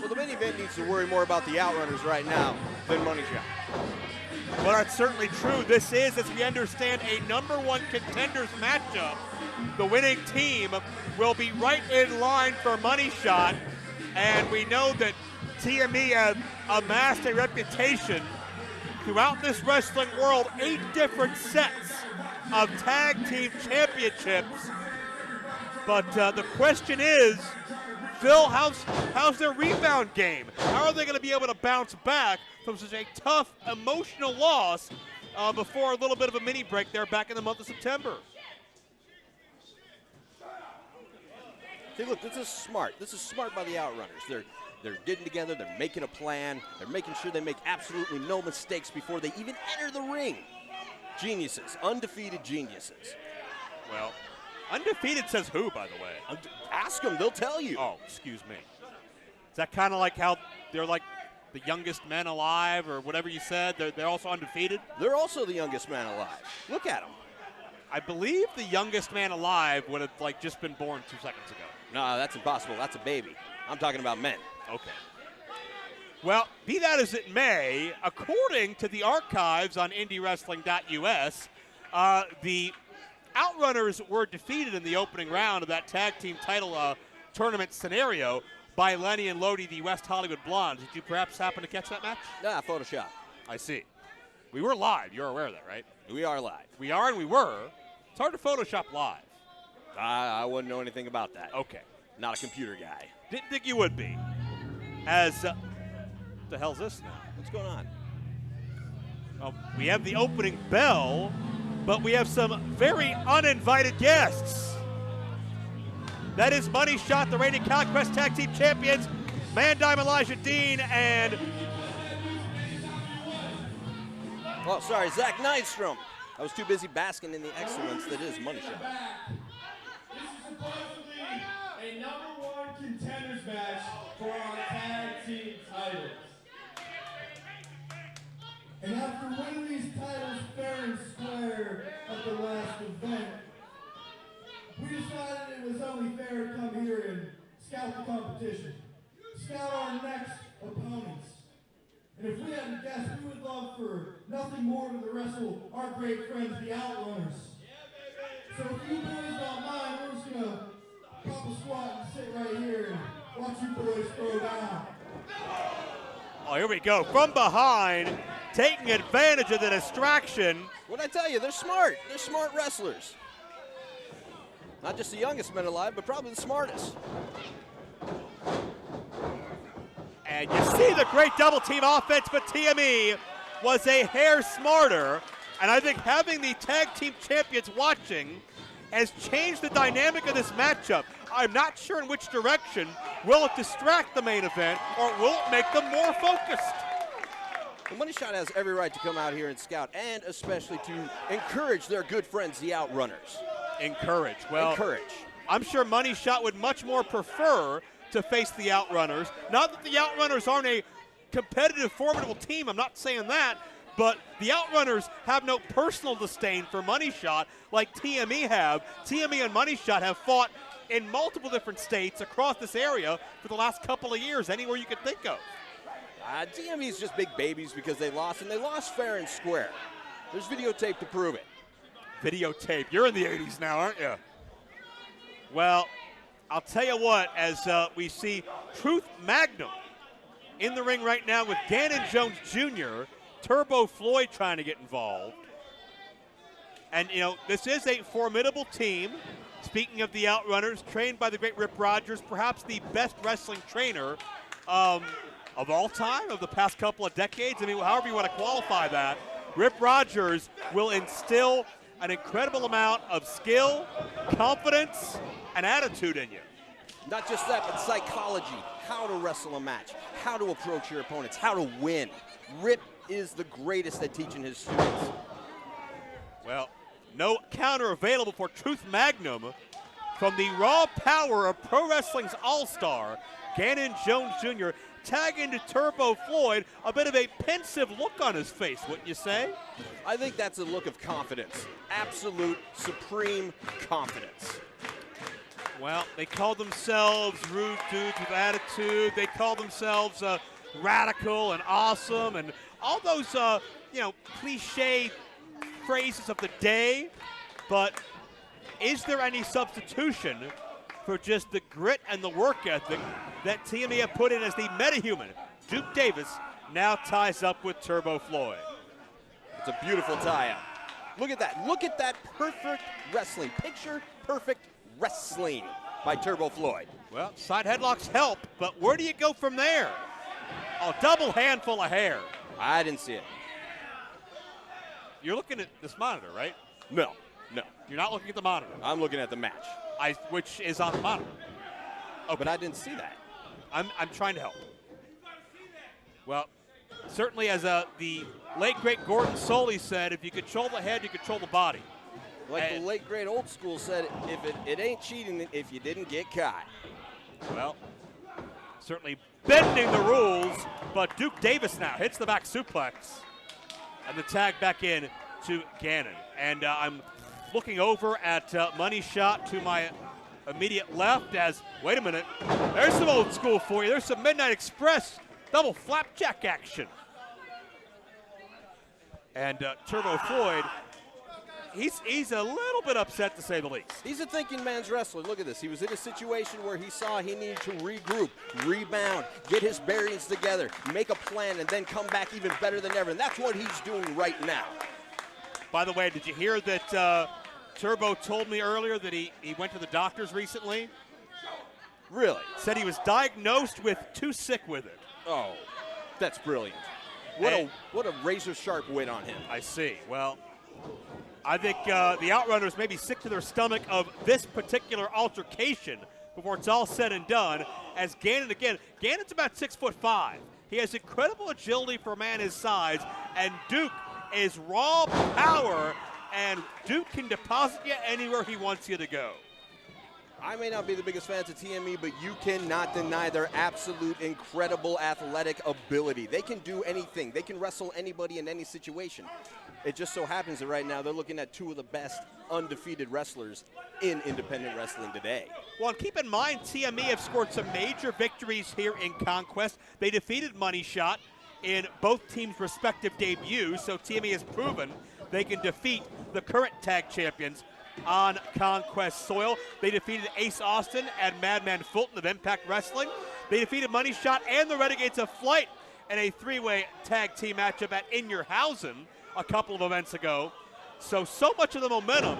So the main event needs to worry more about the Outrunners right now than Money Shot. Well, that's certainly true. This is, as we understand, a #1 contenders matchup. The winning team will be right in line for Money Shot, and we know that TME have amassed a reputation throughout this wrestling world, 8 different sets of tag team championships. But the question is, Phil, how's their rebound game? How are they going to be able to bounce back from such a tough, emotional loss before a little bit of a mini break there back in the month of September? See, look, this is smart. This is smart by the Outrunners. They're getting together, they're making a plan, they're making sure they make absolutely no mistakes before they even enter the ring. Geniuses, undefeated geniuses. Well, undefeated says who, by the way? Ask them, they'll tell you. Oh, excuse me. Is that kind of like how they're like the youngest men alive or whatever you said? They're also undefeated? They're also the youngest man alive. Look at them. I believe the youngest man alive would have like just been born 2 seconds ago. No, that's impossible. That's a baby. I'm talking about men. Okay. Well, be that as it may, according to the archives on IndyWrestling.us, the Outrunners were defeated in the opening round of that tag team title tournament scenario by Lenny and Lodi, the West Hollywood Blondes. Did you perhaps happen to catch that match? Nah, Photoshop. I see. We were live. You're aware of that, right? We are live. We are and we were. It's hard to Photoshop live. I wouldn't know anything about that. Okay. Not a computer guy. Didn't think you would be. As, what the hell's this now? What's going on? Well, we have the opening bell, but we have some very uninvited guests. That is Money Shot, the reigning Conquest Tag Team Champions, Man Diamond Elijah Dean, and... Oh, sorry, Zach Nystrom. I was too busy basking in the excellence that is Money Shot. This is supposedly a #1 contenders match for our tag team titles. And after winning these titles fair and square at the last event, we decided it was only fair to come here and scout the competition, scout our next opponents. And if we had to guess, we would love for nothing more than to wrestle our great friends, the Outrunners. So if you boys don't mind, we're just gonna pop a squat and sit right here and watch you boys throw down. Oh, here we go. From behind, taking advantage of the distraction. What'd I tell you? They're smart. They're smart wrestlers. Not just the youngest men alive, but probably the smartest. And you see the great double team offense, but TME was a hair smarter. And I think having the tag team champions watching has changed the dynamic of this matchup. I'm not sure in which direction. Will it distract the main event, or will it make them more focused? The Money Shot has every right to come out here and scout, and especially to encourage their good friends, the Outrunners. Encourage. Well, encourage. I'm sure Money Shot would much more prefer to face the Outrunners. Not that the Outrunners aren't a competitive, formidable team. I'm not saying that. But the Outrunners have no personal disdain for Money Shot like TME have. TME and Money Shot have fought in multiple different states across this area for the last couple of years, anywhere you could think of. TME's just big babies because they lost, and they lost fair and square. There's videotape to prove it. Videotape. You're in the 80s now, aren't you? Well, I'll tell you what, as we see Truth Magnum in the ring right now with Ganon Jones Jr., Turbo Floyd trying to get involved. And, you know, this is a formidable team. Speaking of the Outrunners, trained by the great Rip Rogers, perhaps the best wrestling trainer of all time, of the past couple of decades. I mean, however you want to qualify that. Rip Rogers will instill an incredible amount of skill, confidence, and attitude in you. Not just that, but psychology, how to wrestle a match, how to approach your opponents, how to win. Rip is the greatest at teaching his students. Well, no counter available for Truth Magnum from the raw power of Pro Wrestling's All-Star, Ganon Jones Jr., tag into Turbo Floyd, a bit of a pensive look on his face, wouldn't you say? I think that's a look of confidence, absolute, supreme confidence. Well, they call themselves rude dudes with attitude. They call themselves radical and awesome and all those, cliche phrases of the day. But is there any substitution for just the grit and the work ethic that TME have put in as the metahuman? Duke Davis now ties up with Turbo Floyd. It's a beautiful tie-up. Look at that. Look at that perfect wrestling. Picture perfect wrestling by Turbo Floyd. Well, side headlocks help, but where do you go from there? A double handful of hair. I didn't see it. You're looking at this monitor, right? No. You're not looking at the monitor. I'm looking at the match. Which is on the monitor. Okay. But I didn't see that. I'm trying to help. Well, certainly as the late, great Gordon Soley said, if you control the head, you control the body. Like the late, great old school said, if it ain't cheating if you didn't get caught. Well, certainly bending the rules, but Duke Davis now hits the back suplex. And the tag back in to Ganon. And I'm looking over at Money Shot to my immediate left as, wait a minute, there's some old school for you. There's some Midnight Express double flapjack action. And Turbo Floyd, he's a little bit upset to say the least. He's a thinking man's wrestler. Look at this. He was in a situation where he saw he needed to regroup, rebound, get his bearings together, make a plan, and then come back even better than ever. And that's what he's doing right now. By the way, did you hear that Turbo told me earlier that he went to the doctors recently? Really? Said he was diagnosed with too sick with it. Oh, that's brilliant. What a razor-sharp wit on him. I see. Well, I think the Outrunners may be sick to their stomach of this particular altercation before it's all said and done. As Ganon's about 6'5". He has incredible agility for a man his size, and Duke is raw power, and Duke can deposit you anywhere he wants you to go. I may not be the biggest fans of TME, but you cannot deny their absolute incredible athletic ability. They can do anything. They can wrestle anybody in any situation. It just so happens that right now they're looking at two of the best undefeated wrestlers in independent wrestling today. Well, and keep in mind, TME have scored some major victories here in Conquest. They defeated Money Shot in both teams' respective debuts, so TME has proven they can defeat the current tag champions on Conquest soil. They defeated Ace Austin and Madman Fulton of Impact Wrestling. They defeated Money Shot and the Renegades of Flight in a three-way tag team matchup at In Your Housen a couple of events ago. So much of the momentum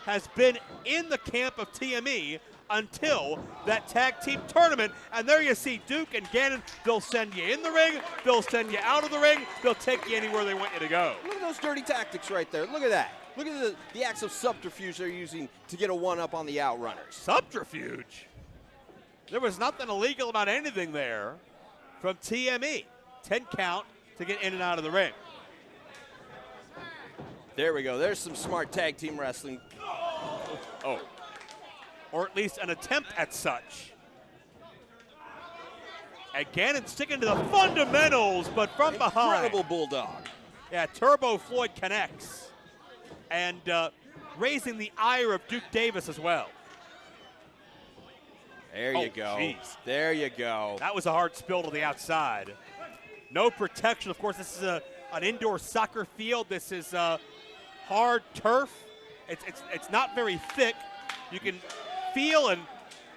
has been in the camp of TME until that tag team tournament. And there you see Duke and Ganon. They'll send you in the ring. They'll send you out of the ring. They'll take you anywhere they want you to go. Look at those dirty tactics right there. Look at that. Look at the acts of subterfuge they're using to get a one-up on the Outrunners. Subterfuge? There was nothing illegal about anything there from TME. 10 count to get in and out of the ring. There we go. There's some smart tag team wrestling. Oh. Or at least an attempt at such. And Ganon sticking to the fundamentals, but from behind. Incredible bulldog. Yeah, Turbo Floyd connects. And raising the ire of Duke Davis as well. There you go. Geez. There you go. That was a hard spill to the outside. No protection. Of course, this is an indoor soccer field. This is hard turf. It's not very thick. You can feel and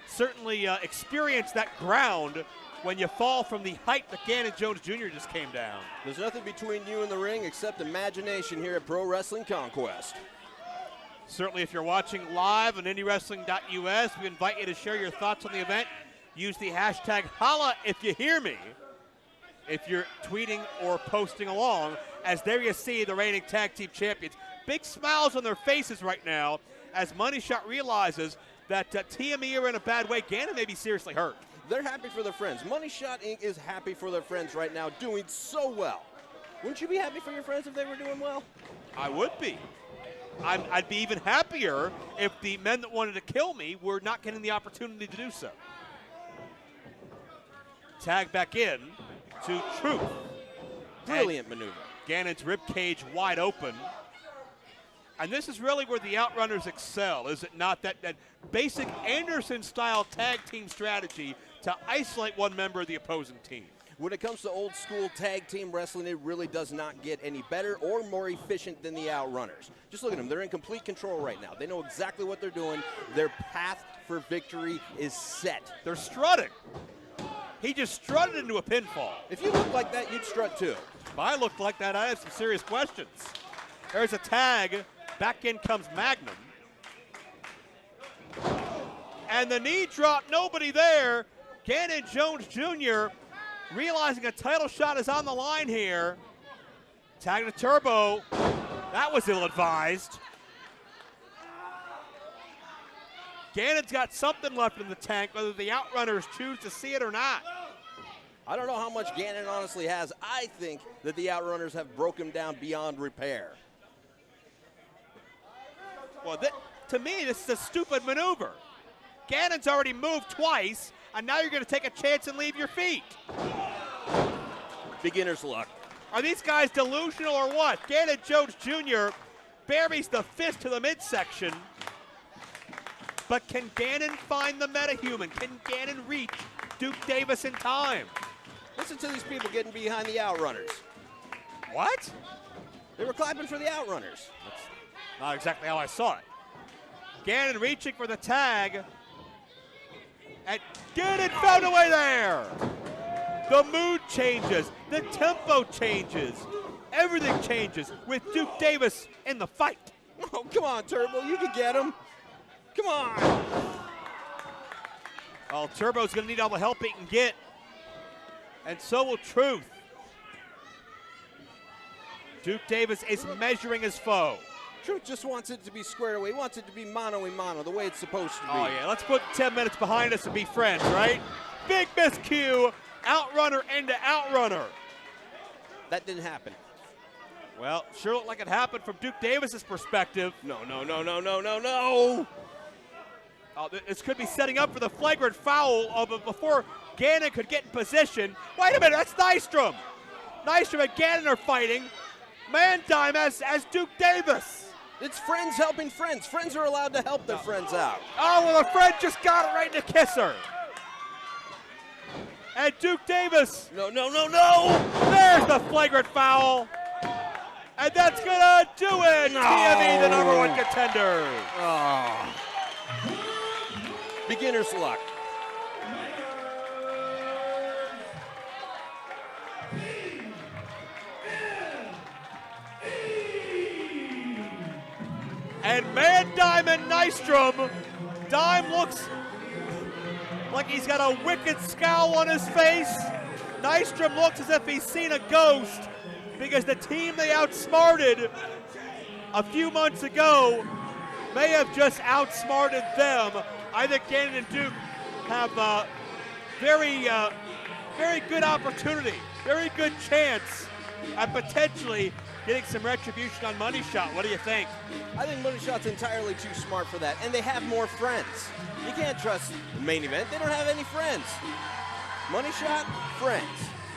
certainly experience that ground when you fall from the height that Ganon Jones Jr. just came down. There's nothing between you and the ring except imagination here at Pro Wrestling Conquest. Certainly, if you're watching live on IndyWrestling.us, we invite you to share your thoughts on the event. Use the hashtag Holla if you hear me, if you're tweeting or posting along, as there you see the reigning tag team champions. Big smiles on their faces right now as Money Shot realizes that TME are in a bad way. Ganon may be seriously hurt. They're happy for their friends. Money Shot Inc. is happy for their friends right now, doing so well. Wouldn't you be happy for your friends if they were doing well? I would be. I'd be even happier if the men that wanted to kill me were not getting the opportunity to do so. Tag back in to Truth. Brilliant maneuver. Ganon's rib cage wide open. And this is really where the Outrunners excel, is it not? That basic Anderson-style tag team strategy to isolate one member of the opposing team. When it comes to old school tag team wrestling, it really does not get any better or more efficient than the Outrunners. Just look at them. They're in complete control right now. They know exactly what they're doing. Their path for victory is set. They're strutting. He just strutted into a pinfall. If you look like that, you'd strut too. If I looked like that, I have some serious questions. There's a tag. Back in comes Magnum. And the knee drop, nobody there. Ganon Jones Jr. realizing a title shot is on the line here. Tag to Turbo. That was ill-advised. Ganon's got something left in the tank, whether the Outrunners choose to see it or not. I don't know how much Ganon honestly has. I think that the Outrunners have broken him down beyond repair. Well, to me, this is a stupid maneuver. Ganon's already moved twice, and now you're going to take a chance and leave your feet. Beginner's luck. Are these guys delusional or what? Ganon Jones Jr. buries the fist to the midsection. But can Ganon find the metahuman? Can Ganon reach Duke Davis in time? Listen to these people getting behind the Outrunners. What? They were clapping for the Outrunners. That's not exactly how I saw it. Ganon reaching for the tag. And Ganon found a way there. The mood changes. The tempo changes. Everything changes with Duke Davis in the fight. Oh, come on, Turbo. You can get him. Come on. Oh, Turbo's going to need all the help he can get. And so will Truth. Duke Davis is measuring his foe. Truth just wants it to be squared away. He wants it to be mano-a-mano, the way it's supposed to be. Oh, yeah. Let's put 10 minutes behind us and be friends, right? Big miscue. Outrunner into Outrunner. That didn't happen. Well, sure looked like it happened from Duke Davis's perspective. No, no, no, no, no, no, no. Oh, this could be setting up for the flagrant foul but before Ganon could get in position. Wait a minute, that's Nystrom. Nystrom and Ganon are fighting. Man time as Duke Davis. It's friends helping friends. Friends are allowed to help their friends out. Oh, well, a friend just got it right in the kisser. And Duke Davis. No, no, no, no. There's the flagrant foul. And that's going to do it. No. TME, the #1 contender. Oh. Beginner's luck. And Man Diamond Nystrom. Dime looks like he's got a wicked scowl on his face. Nystrom looks as if he's seen a ghost because the team they outsmarted a few months ago may have just outsmarted them. I think Ganon and Duke have a very good opportunity, very good chance at potentially getting some retribution on Money Shot. What do you think? I think Money Shot's entirely too smart for that, and they have more friends. You can't trust the main event. They don't have any friends. Money Shot, friends.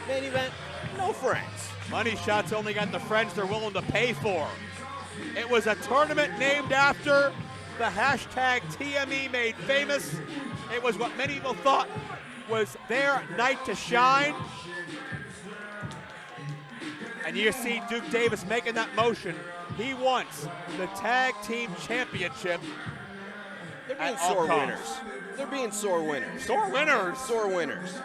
Main event, no friends. Money Shot's only got the friends they're willing to pay for. It was a tournament named after the hashtag TME made famous. It was what many people thought was their night to shine. And you see Duke Davis making that motion. He wants the tag team championship. They're being sore winners. They're being sore winners. Sore winners? Sore winners.